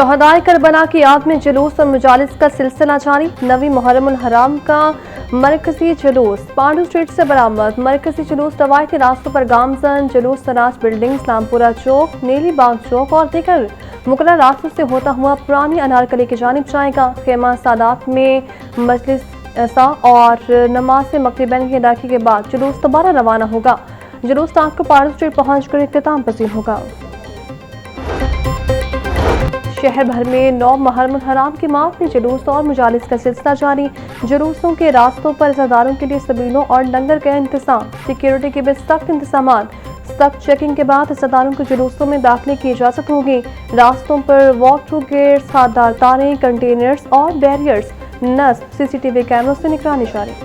शहदाए Karbala की याद में जुलूस और मुजालिस का सिलसिला जारी। नवी मुहर्रम उल हराम का मरकजी जुलूस पांडू स्ट्रीट से बरामद। मरकजी जुलूस रवायती रास्तों पर गामजन जुलूस सराज बिल्डिंग, इस्लामपुरा चौक, नीली बाग चौक और दीगर मुकर्रर रास्तों से होता हुआ पुरानी अनारकली की जानिब जाएगा। खेमा सादात में मजलिस और नमाज मगरिबैन की अदायगी के बाद जुलूस दोबारा रवाना होगा। जुलूस रात को पांडू स्ट्रीट पहुंचकर इख्तिताम पसीर होगा। शहर भर में 9 मुहर्रम उल हराम की माह में जुलूस और मुजालिस का सिलसिला जारी। जुलूसों के रास्तों पर इज़ादारों के लिए सबीलों और लंगर का इंतजाम। सिक्योरिटी के भी सख्त इंतजामात। सख्त चेकिंग के बाद इज़ादारों को जुलूसों में दाखिले की इजाज़त होगी। रास्तों पर वॉक थ्रू गेट्स, हाथदार तारें, कंटेनर्स और बैरियर्स नस्ब। CCTV कैमरों से निगरानी जारी।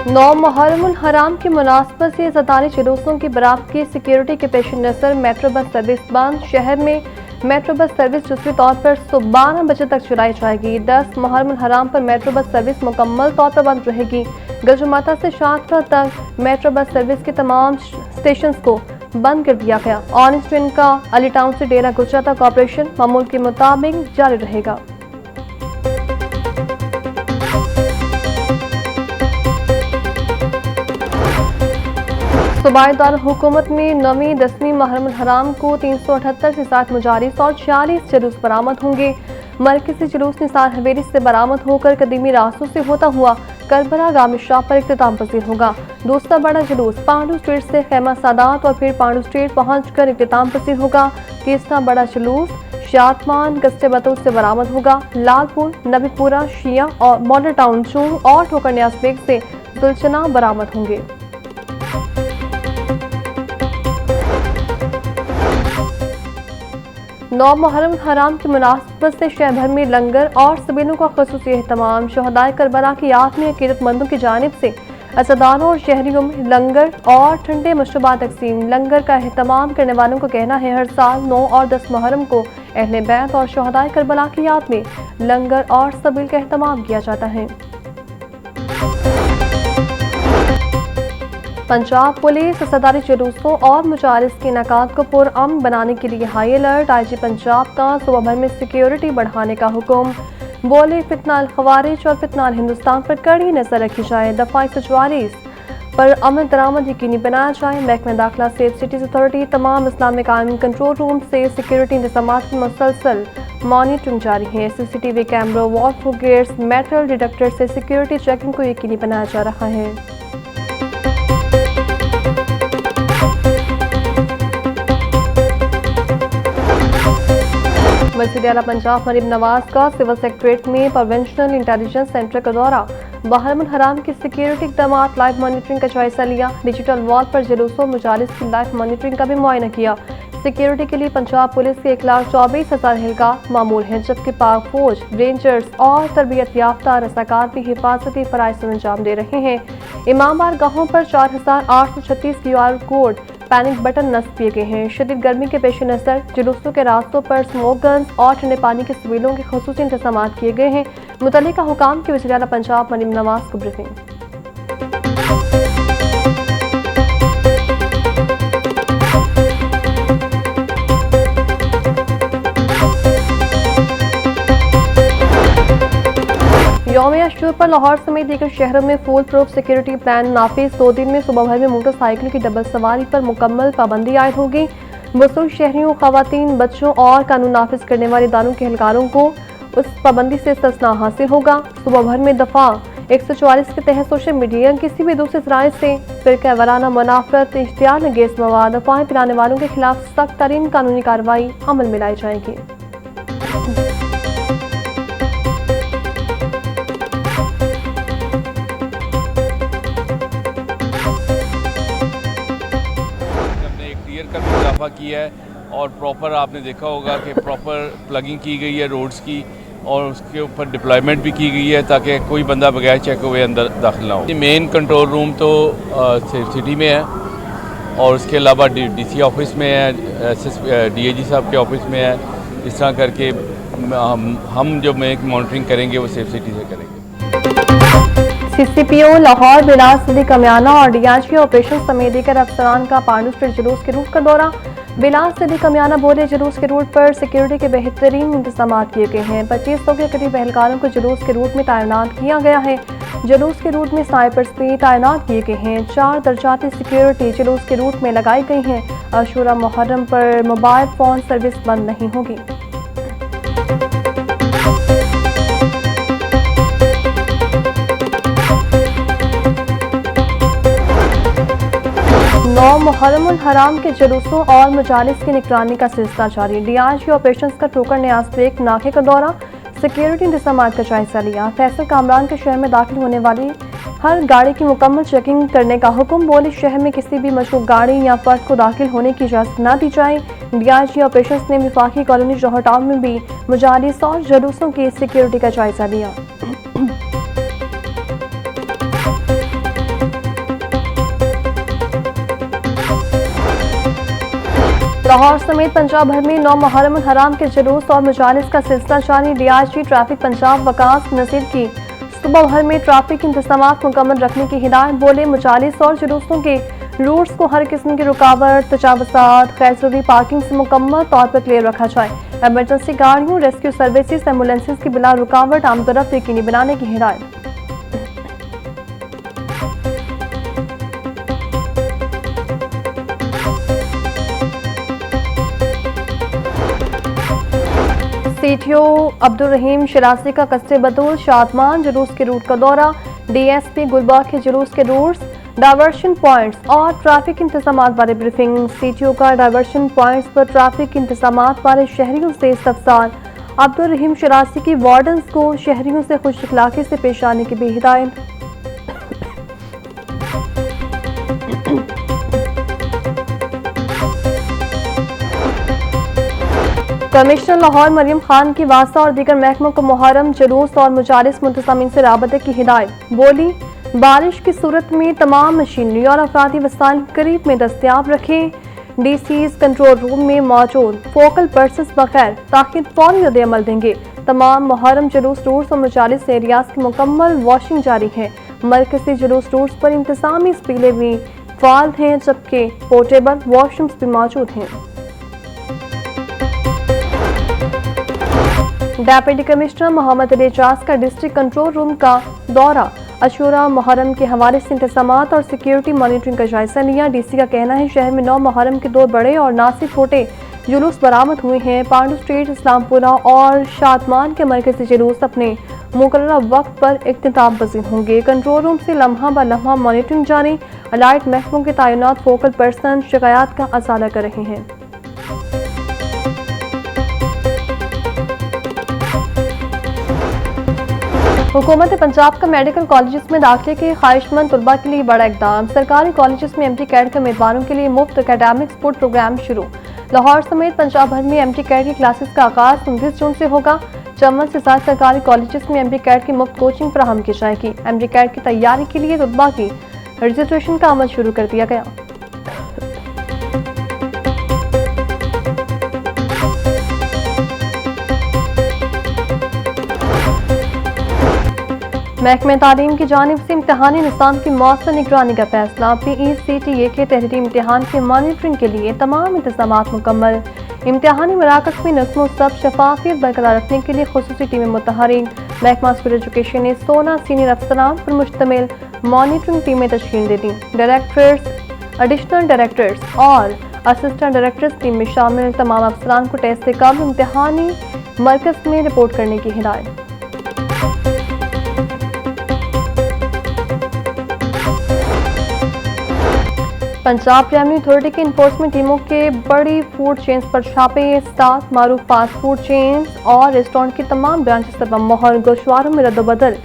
9 मुहर्रम उल हराम की मुनासबत से ज़ातारी जुलूसों की बरात की सिक्योरिटी के पेश नज़र मेट्रो बस सर्विस बंद। शहर में मेट्रो बस सर्विस जुज़वी तौर पर सुबह 12 बजे तक चलाई जाएगी। 10 मुहर्रम उल हराम पर मेट्रो बस सर्विस मुकम्मल तौर पर बंद रहेगी। गजुमाता से शाहतरा तक मेट्रो बस सर्विस के तमाम स्टेशन को बंद कर दिया गया। ऑरेंज ट्रेन का अली टाउन से डेरा गुजरा तक ऑपरेशन मामूल के मुताबिक जारी रहेगा। सूबाई दारुल हुकूमत में 9वीं 10वीं मुहर्रम उल हराम को 378 से 60 मुजालिस और 46 जुलूस बरामद होंगे। मरकजी जुलूस निसार हवेली से बरामद होकर कदीमी रास्तों से होता हुआ करबला गामी शाह पर इख्तिताम पसीर होगा। दूसरा बड़ा जुलूस पांडू स्ट्रीट से खेमा सादात और फिर पांडू स्ट्रीट पहुंचकर इख्तिताम पसीर होगा। तीसरा बड़ा जुलूस शादमान गस्ते बतूल से बरामद होगा। लालपुर, नबीपुरा, शिया और मॉडल टाउन चूंग और ठोकर न्याज बेग से सुलचना बरामद होंगे। 9 मुहर्रम हराम की मुनासबत से शहर भर में लंगर और सबीलों का ख़ुसूसी एहतमाम। शहदाए करबला की याद में अकीदतमंदों की जानिब से अज़ादारों और शहरियों में लंगर और ठंडे मशरूबात तकसीम। लंगर का एहतमाम करने वालों का कहना है हर साल 9 और 10 मुहर्रम को अहले बैत और शहदाए करबला की याद में लंगर और सबील का एहतमाम किया जाता है। पंजाब पुलिस सदारी जुलूसों और मुजालिस के इनेकाद को पुरअमन बनाने के लिए हाई अलर्ट। IG पंजाब का सूबा भर में सिक्योरिटी बढ़ाने का हुक्म। बोले फितना अल खवारिज और फितना अल हिंदुस्तान पर कड़ी नजर रखी जाए। दफा 144 पर अमन दरामद यकीनी बनाया जाए। महकमा दाखिला सेफ सिटीज अथॉरिटी तमाम इस्लामिक आर्मी कंट्रोल रूम से सिक्योरिटी इंतजाम की मुसलसल मॉनिटरिंग जारी है। CCTV कैमरों, walk through gates, metal detector से सिक्योरिटी चेकिंग को यकीनी बनाया जा रहा है। वज़ीर आला पंजाब मरीम नवाज का सिविल सेक्रेटरीट में प्रोवेंशनल इंटेलिजेंस सेंटर का दौरा। मुहर्रम उल हराम की सिक्योरिटी इक़दामात लाइव मॉनिटरिंग का जायजा लिया। डिजिटल वॉल पर जुलूसों मुजालिस की लाइव मॉनिटरिंग का भी मुआयना किया। सिक्योरिटी के लिए पंजाब पुलिस के 1,24,000 एहलकार मामूल हैं, जबकि पाक फौज, रेंजर्स और तरबियत याफ्ता रसाकार भी हिफाजती फराइज़ अंजाम दे रहे हैं। इमामबार गाहों पर 4,836 QR कोड पैनिक बटन नस्ब किए गए हैं। शदीद गर्मी के पेश नज़र जुलूसों के रास्तों पर स्मोक गन्स और ठंडे पानी के सबीलों के ख़ुसूसी इंतजाम किए गए हैं। मुतल्लिका हुकाम की वज़ीर आला पंजाब मरीम नवाज को ब्रीफिंग। यौम अशूर पर लाहौर समेत दीगर शहरों में फुल प्रूफ सिक्योरिटी प्लान नाफिज। 2 दिन में सुबह भर में मोटरसाइकिल की डबल सवारी पर मुकम्मल पाबंदी आयद होगी। बुजुर्ग शहरियों, खवातीन, बच्चों और कानून नाफिज करने वाले इदारों के एहलकारों को उस पाबंदी से इस्तिस्ना हासिल होगा। सुबह भर में दफा 144 के तहत सोशल मीडिया किसी भी दूसरे जराए से फिरका वाराना मुनाफरत, इश्तियार नगेज मवाद, अफवाहें फैलाने वालों के खिलाफ सख्त तरीन कानूनी कार्रवाई अमल में लाई जाएगी। का भी इजाफा किया है और प्रॉपर आपने देखा होगा कि प्रॉपर प्लगिंग की गई है रोड्स की और उसके ऊपर डिप्लॉयमेंट भी की गई है ताकि कोई बंदा बगैर चेक हुए अंदर दाखिल ना हो। मेन कंट्रोल रूम तो सिटी में है और उसके अलावा DC ऑफिस में है, DAG साहब के ऑफिस में है। इस तरह करके हम जो मॉनिटरिंग करेंगे वो सेफ सिटी से करेंगे। सीसीपीओ लाहौर, बिलास, सिद्दीक कमियाना और डीआईजी ऑपरेशन समेत दीगर अफसरान का पांडू स्ट्रीट जुलूस के रूट का दौरा। बिलास सिद्दीक कमियाना बोले, जुलूस के रूट पर सिक्योरिटी के बेहतरीन इंतजाम किए गए हैं। 2500 के करीब एहलकारों को जुलूस के रूट में तैनात किया गया है। जुलूस के रूट में स्नाइपर्स भी तैनात किए गए हैं। 4 दर्जाती सिक्योरिटी जुलूस के रूट में लगाई गई हैं। अशूरा मुहर्रम पर मोबाइल फोन सर्विस बंद नहीं होगी। नौ मुहर्रमुल हराम के जुलूसों और मजालिस की निगरानी का सिलसिला जारी। डीआईजी ऑपरेशंस का ठोकर न्याज बेग नाके का दौरा, सिक्योरिटी इंतजाम का जायजा लिया। फैसल कामरान के शहर में दाखिल होने वाली हर गाड़ी की मुकम्मल चेकिंग करने का हुक्म। बोली, शहर में किसी भी मशरूक गाड़ी या फर्द को दाखिल होने की इजाजत न दी जाए। डीआईजी ऑपरेशंस ने विफाकी कॉलोनी जौहर टाउन में भी मजालिस और जुलूसों की सिक्योरिटी का जायजा लिया। लाहौर समेत पंजाब भर में 9 मुहर्रम हराम के जुलूस और मजालिस का सिलसिला जारी। डीआईजी ट्रैफिक पंजाब वकास नसीर की सुबह भर में ट्रैफिक इंतजाम मुकम्मल रखने की हिदायत। बोले, मजालिस और जुलूसों के रूट्स को हर किस्म की रुकावट, तजावुज़ात, गैर जरूरी पार्किंग से मुकम्मल तौर पर क्लियर रखा जाए। एमरजेंसी गाड़ियों, रेस्क्यू सर्विसेज, एम्बुलेंसेज की बिला रुकावट आमदोरफ्त यकीनी बनाने की हिदायत। सीटीओ अब्दुल रहीम शिराजी का कस्बे बतूल शादमान जुलूस के रूट का दौरा। डीएसपी गुलबर्ग के जुलूस के रूट्स, डायवर्शन पॉइंट्स और ट्रैफिक इंतजाम बारे ब्रीफिंग। सीटीओ का डायवर्शन पॉइंट्स पर ट्रैफिक इंतजाम बारे शहरियों से इस्तफसार। अब्दुल रहीम शिराजी की वार्डन्स को शहरियों से खुश इखलाकी से पेश आने की भी हिदायत। कमिश्नर लाहौर मरियम खान की वासा और दीगर महकमों को मुहर्रम जुलूस और मुजालिस मुंतज़मीन से राबते की हिदायत। बोली, बारिश की सूरत में तमाम मशीनरी और अफरादी वसाइल करीब में दस्तियाब रखें। डीसीज कंट्रोल रूम में मौजूद फोकल पर्सन्स बगैर ताकि फौरी रद्द-ए-अमल देंगे। तमाम मुहर्रम जुलूस रूट्स और मुजालिस एरियाज की मुकम्मल वॉशिंग जारी है। मरकजी जुलूस रूट्स पर इंतजामी स्पीलें भी फाल हैं, जबकि पोर्टेबल वॉशरूम्स भी मौजूद हैं। डेप्यूटी कमिश्नर मोहम्मद अली एजाज का डिस्ट्रिक्ट कंट्रोल रूम का दौरा। अशूरा मुहर्रम के हवाले से इंतजामात और सिक्योरिटी मॉनिटरिंग का जायजा लिया। डीसी का कहना है, शहर में 9 मुहर्रम के 2 बड़े और नासिर छोटे जुलूस बरामद हुए हैं। पांडू स्ट्रीट, इस्लामपुरा और शादमान के मरकजी जुलूस अपने मुकर्ररा वक्त पर इख्तिताम पजीर होंगे। कंट्रोल रूम से लम्हा ब लम्हा मॉनिटरिंग जारी। अलाइड महकमों के तैनात फोकल पर्सन शिकायत का अजाला कर रहे हैं। हुकूमत पंजाब का मेडिकल कॉलेजेस में दाखिले के ख्वाहिशमंद तलबा के लिए बड़ा इकदाम। सरकारी कॉलेजेस में एमटी कैट के उम्मीदवारों के लिए मुफ्त एकेडमिक सपोर्ट प्रोग्राम शुरू। लाहौर समेत पंजाब भर में एमटी कैट की क्लासेस का आगाज 29 जून से होगा। 54 से ज्यादा सरकारी कॉलेजेस में एमटी कैट की मुफ्त कोचिंग फराहम की जाएगी। एमटी कैट की तैयारी के लिए तलबा की रजिस्ट्रेशन का अमल शुरू कर दिया गया। महकमे तालीम की जानिब से इम्तहानी निज़ाम की मौसर निगरानी का फैसला। PECTA के तहरीरी इम्तहान के मॉनिटरिंग के लिए तमाम इंतजाम मुकम्मल। इम्तहानी मराकज़ में नज़्म व ज़ब्त शफाफियत बरकरार रखने के लिए खुसूसी टीमें मुतहरिक। महकमा स्कूल एजुकेशन ने 16 सीनियर अफसरान पर मुश्तमिल मॉनिटरिंग टीमें तश्कील दे दी। डायरेक्टर्स, एडिशनल डायरेक्टर्स और असिस्टेंट डायरेक्टर्स टीम में शामिल तमाम अफसरान को टेस्ट से कबल इम्तहानी मरकज़ में रिपोर्ट करने की हिदायत। पंजाब रेवन्यू अथॉरिटी की इन्फोर्समेंट टीमों के बड़ी फूड चेन्स पर छापे। 7 मारूफ फास्ट फूड चेन्स और रेस्टोरेंट की तमाम ब्रांचेस पर मोहर। गोशवारों में रद्दबदल,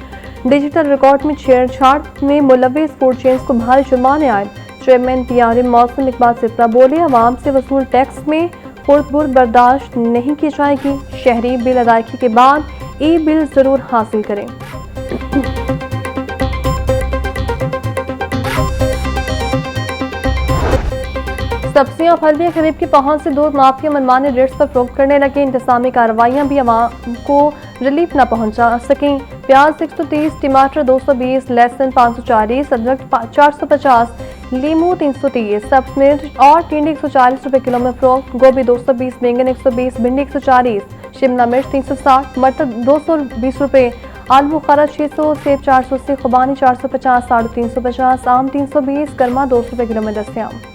डिजिटल रिकॉर्ड में छेड़छाड़ में मुलविस फूड चेन्स को भारी जुर्माने आए। चेयरमैन PRA मौसम इकबाल सिप्रा बोले, आवाम से वसूल टैक्स में खुर्द बर्दाश्त नहीं की जाएगी। शहरी बिल अदायगी के बाद ई-बिल जरूर हासिल करें। सब्जियां और फल भी गरीब की पहुंच से दूर, माफिया मनमाने रेट्स पर फरोख्त करने लगे। इंतजामी कार्रवाइयां भी आवाम को रिलीफ न पहुंचा सकें। प्याज 130, टमाटर 220, लहसुन 540, अदरक 450, लीमू 330, सब्ज मिर्च और टिंडी 140 रुपए किलो में फरोख्त। गोभी 220, बैंगन 120, भिंडी 140, शिमला मिर्च 360, मटर 220 रुपए, आलू बुखारा 600, सेब 480, खुबानी 450, साढ़े 350, आम 320, गर्मा 200 रुपए किलो में दस्तयाब।